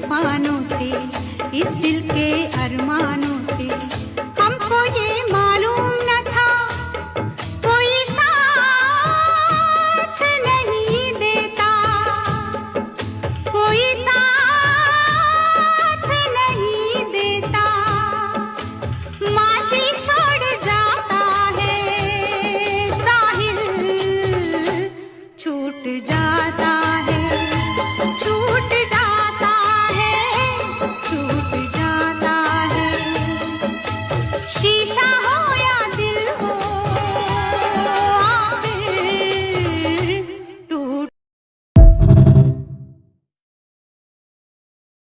तूफानों से, इस दिल के अरमानों से। हमको ये मालूम न था कोई साथ नहीं देता, कोई साथ नहीं देता। माझी छोड़ जाता है, साहिल छूट जाता है।